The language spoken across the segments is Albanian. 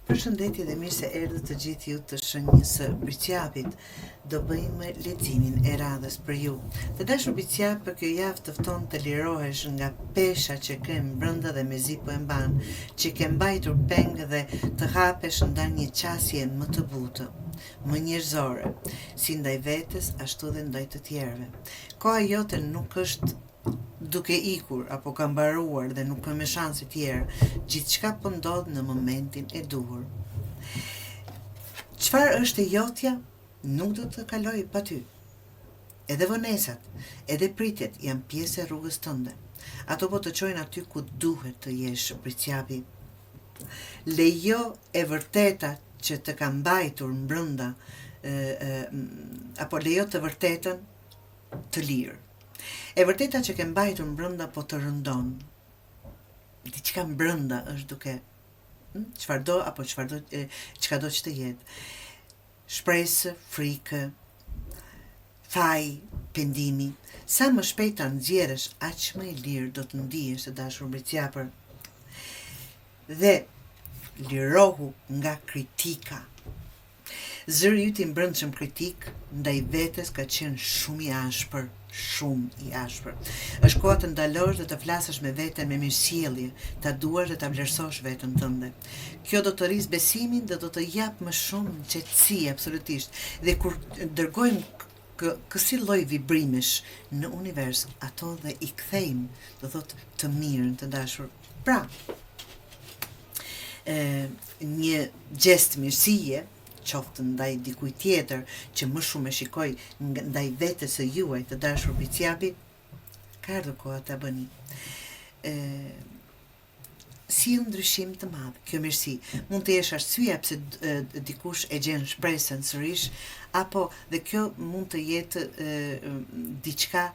Përshëndetje dhe mirë se erdhët të gjithë ju të shenjës së Bricjapit. Do bëjmë leximin e radhës për ju. Të dashur Bricjap, për kjo javë të fton të lirohesh nga pesha që ke brenda dhe mezi po e mban, që ke mbajtur peng dhe të hapesh ndar një qasje më të butë, më njerëzore, si ndaj vetes ashtu dhe ndaj të tjerëve. Koha jote nuk është duke ikur apo ka mbaruar dhe nuk ka me shanse tjerë, gjithçka po ndodh në momentin e duhur. Çfarë është e jotja nuk do të kaloj pa ty. Edhe vonesat, edhe pritjet janë pjesë e rrugës tënde. Ato po të çojnë aty ku duhet të jesh, Bricjapi. Lejo e vërteta që të ka mbajtur brenda, apo lejo të vërtetën të lirë. E vërteta që ke mbajtur brenda po të rëndon. Diçka brenda është duke çfarë do çka do që të jetë. Shpresë, frikë, faj, pendimi. Sa më shpejt ta nxjerrësh, aq më i lirë do të ndihesh, të dashur Bricjapër. Dhe lirohu nga kritika. Zëri yt i mbrëmshëm kritik ndaj vetes ka qenë shumë i ashpër. Është koha të ndalosh dhe të flasësh me veten me mirësjellje, ta duash dhe ta vlerësosh veten tënde. Kjo do të rrisë besimin dhe do të jap më shumë qetësi absolutisht. Dhe kur dërgojmë kësi lloj vibrimesh në univers, ato dhe i kthejmë, do thotë të mirën, të dashur. Pra, një gest mirësie, qoftë ndaj dikujt tjetër që më shumë e shikoj ndaj vetes së juaj, të dashur Bricjapi, ka ardhur koha ta bëni. Sill ndryshim të madh. Kjo mirësi mund të jesh arsyeja pse dikush e gjen shpresën sërish, apo dhe kjo mund të jetë diçka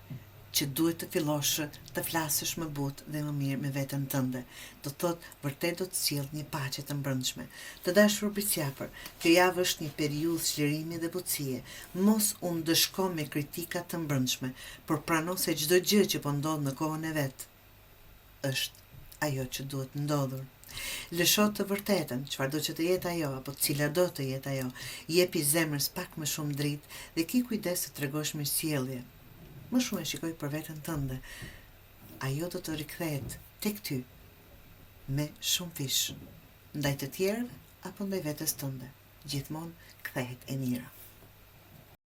që duhet të fillosh të flasësh më butë dhe më mirë me veten tënde. Do thotë vërtet do të sjellë një paqe të brendshme. Të dashur Bricjapër, kjo javë është një periudhë çlirimi dhe butësie. Mos u ndëshko me kritika të brendshme, por prano se çdo gjë që po ndodh në kohën e vet është ajo që duhet ndodhur. Lësho të vërtetën, çfarëdo që të jetë ajo, apo cila do të jetë ajo, jepi zemrës pak më shumë dritë dhe ki kujdes të tregosh mirësjellje. Më shumë e shikoj për veten tënde. Ajo do të rikthehet tek ty me shumë fish, ndaj të tjerëve apo ndaj vetes tënde. Gjithmonë kthehet e mira.